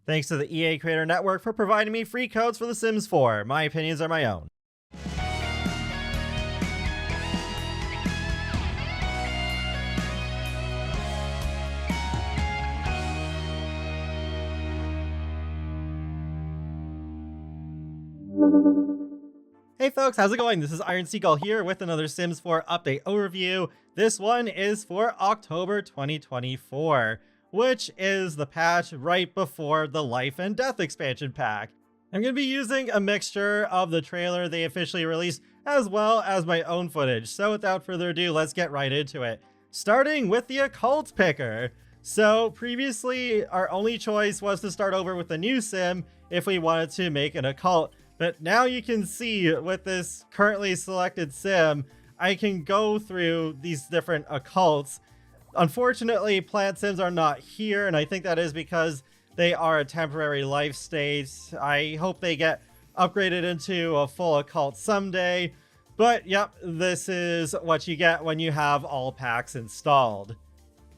Thanks to the EA Creator Network for providing me free codes for The Sims 4. My opinions are my own. Hey folks, how's it going? This is Iron Seagull here with another Sims 4 update overview. This one is for October 2024, which is the patch right before the Life and Death expansion pack. I'm going to be using a mixture of the trailer they officially released as well as my own footage. So without further ado, let's get right into it. Starting with the OCCULT picker. So previously, our only choice was to start over with a new sim if we wanted to make an OCCULT. But now you can see with this currently selected sim, I can go through these different OCCULTs. Unfortunately, plant sims are not here, and I think that is because they are a temporary life state. I hope they get upgraded into a full OCCULT someday. But yep, this is what you get when you have all packs installed.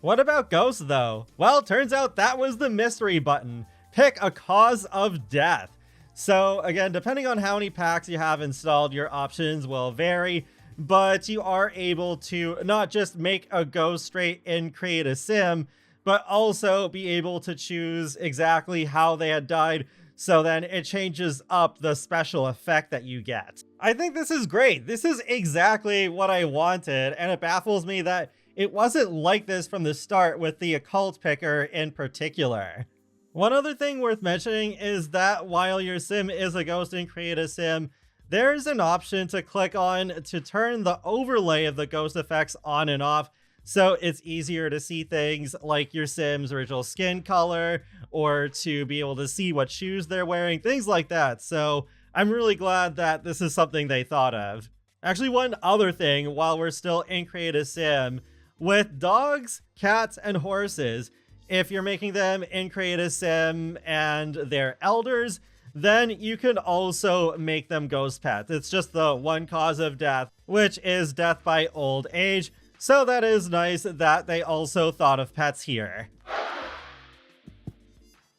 What about ghosts though? Well, turns out that was the mystery button. Pick a cause of death. So again, depending on how many packs you have installed, your options will vary, but you are able to not just make a ghost straight in Create a Sim, but also be able to choose exactly how they had died, so then it changes up the special effect that you get. I think this is great. This is exactly what I wanted, and it baffles me that it wasn't like this from the start with the OCCULT picker in particular. One other thing worth mentioning is that while your sim is a ghost in Create a Sim, there's an option to click on to turn the overlay of the ghost effects on and off, so it's easier to see things like your sim's original skin color, or to be able to see what shoes they're wearing, things like that. So I'm really glad that this is something they thought of. Actually, one other thing while we're still in Create a Sim, with dogs, cats, and horses, if you're making them in Create a Sim and they're elders, then you can also make them ghost pets. It's just the one cause of death, which is death by old age. So that is nice that they also thought of pets here.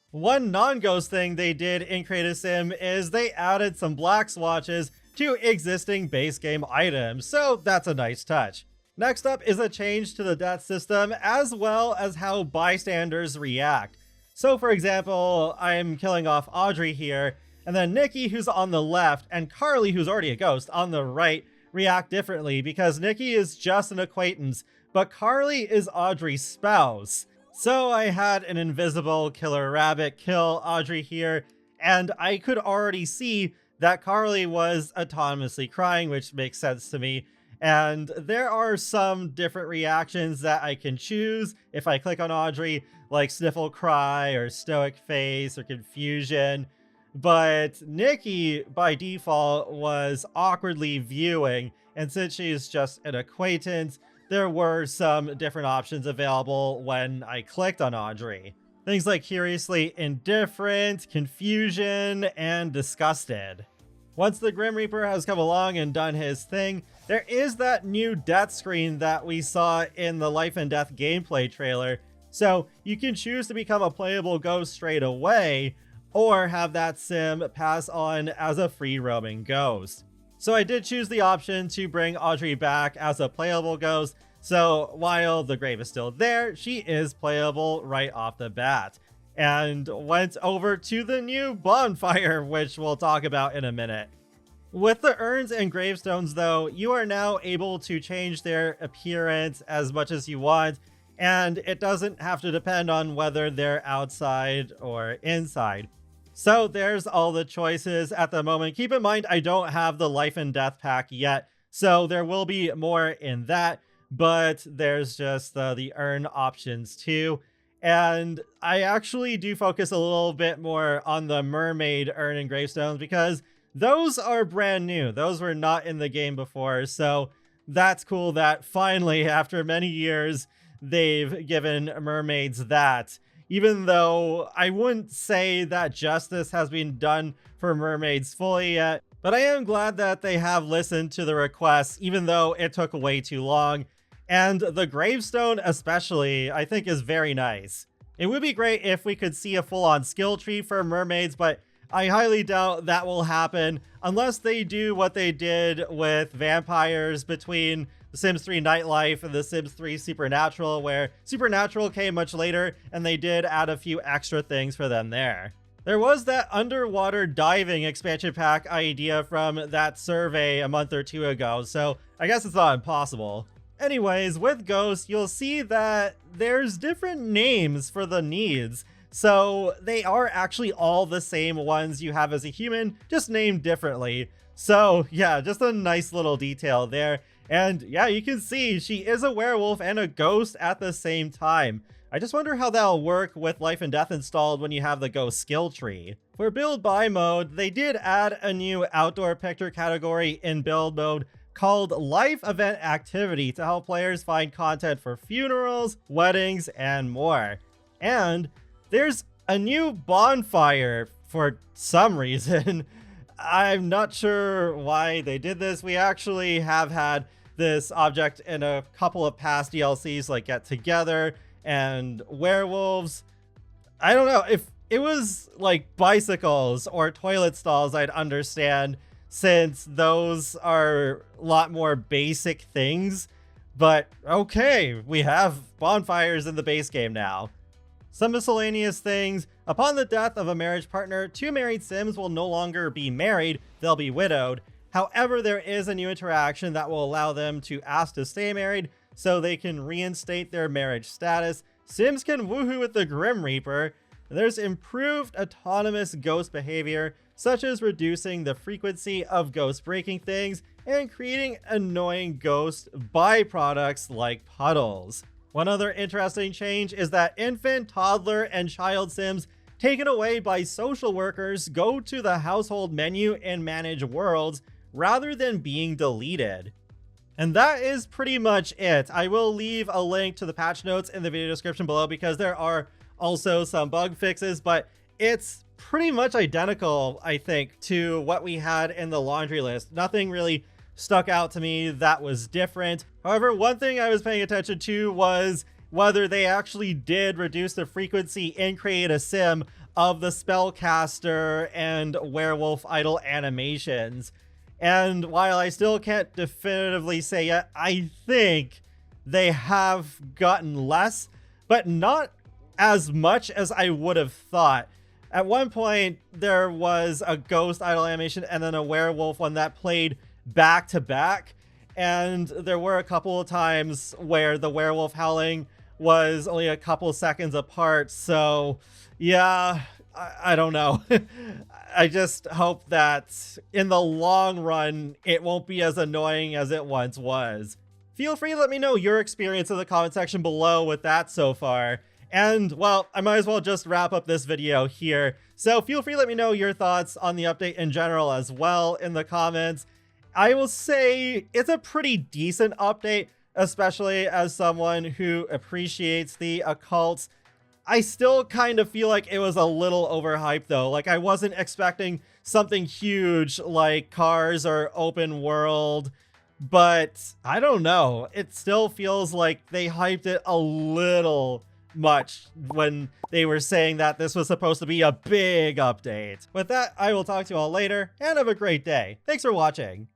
One non-ghost thing they did in Create a Sim is they added some black swatches to existing base game items, so that's a nice touch. Next up is a change to the death system, as well as how bystanders react. So for example, I'm killing off Audrey here, and then Nikki, who's on the left, and Carly, who's already a ghost, on the right, react differently because Nikki is just an acquaintance, but Carly is Audrey's spouse. So I had an invisible killer rabbit kill Audrey here, and I could already see that Carly was autonomously crying, which makes sense to me. And there are some different reactions that I can choose if I click on Audrey, like sniffle cry or stoic face or confusion. But Nikki, by default, was awkwardly viewing, and since she's just an acquaintance, there were some different options available when I clicked on Audrey. Things like curiously indifferent, confusion, and disgusted. Once the Grim Reaper has come along and done his thing, there is that new death screen that we saw in the Life and Death gameplay trailer. So you can choose to become a playable ghost straight away, or have that sim pass on as a free roaming ghost. So I did choose the option to bring Audrey back as a playable ghost, so while the grave is still there, she is playable right off the bat. And went over to the new Bonfire, which we'll talk about in a minute. With the urns and gravestones though, you are now able to change their appearance as much as you want, and it doesn't have to depend on whether they're outside or inside. So there's all the choices at the moment. Keep in mind, I don't have the Life and Death pack yet, so there will be more in that, but there's just the urn options too. And I actually do focus a little bit more on the mermaid urn and gravestones because those are brand new. Those were not in the game before, so that's cool that finally, after many years, they've given mermaids that. Even though I wouldn't say that justice has been done for mermaids fully yet, but I am glad that they have listened to the requests, even though it took way too long. And the gravestone especially, I think, is very nice. It would be great if we could see a full-on skill tree for mermaids, but I highly doubt that will happen unless they do what they did with vampires between The Sims 3 Nightlife and The Sims 3 Supernatural, where Supernatural came much later and they did add a few extra things for them there. There was that underwater diving expansion pack idea from that survey a month or two ago, so I guess it's not impossible. Anyways, with Ghost, you'll see that there's different names for the needs. So they are actually all the same ones you have as a human, just named differently. So yeah, just a nice little detail there. And yeah, you can see she is a werewolf and a ghost at the same time. I just wonder how that'll work with Life and Death installed when you have the ghost skill tree. For build by mode, they did add a new outdoor picture category in build mode called Life Event Activity to help players find content for funerals, weddings, and more. And there's a new bonfire for some reason. I'm not sure why they did this. We actually have had this object in a couple of past DLCs like Get Together and Werewolves. I don't know, if it was like bicycles or toilet stalls, I'd understand, since those are a lot more basic things. But okay, we have bonfires in the base game now. Some miscellaneous things. Upon the death of a marriage partner, two married Sims will no longer be married, they'll be widowed. However, there is a new interaction that will allow them to ask to stay married so they can reinstate their marriage status. Sims can woohoo with the Grim Reaper. There's improved autonomous ghost behavior, such as reducing the frequency of ghosts breaking things and creating annoying ghost byproducts like puddles. One other interesting change is that infant, toddler, and child Sims taken away by social workers go to the household menu and manage worlds rather than being deleted. And that is pretty much it. I will leave a link to the patch notes in the video description below because there are also some bug fixes, but it's pretty much identical, I think, to what we had in the laundry list. Nothing really stuck out to me that was different. However, one thing I was paying attention to was whether they actually did reduce the frequency in Create a Sim of the spellcaster and werewolf idol animations. And while I still can't definitively say yet, I think they have gotten less, but not as much as I would have thought. At one point, there was a ghost idol animation and then a werewolf one that played back to back. And there were a couple of times where the werewolf howling was only a couple seconds apart. So yeah, I don't know. I just hope that in the long run, it won't be as annoying as it once was. Feel free to let me know your experience in the comment section below with that so far. And, well, I might as well just wrap up this video here. So feel free to let me know your thoughts on the update in general as well in the comments. I will say it's a pretty decent update, especially as someone who appreciates the occult. I still kind of feel like it was a little overhyped though. Like I wasn't expecting something huge like Cars or open world, but I don't know. It still feels like they hyped it a little much when they were saying that this was supposed to be a big update. With that, I will talk to you all later and have a great day. Thanks for watching.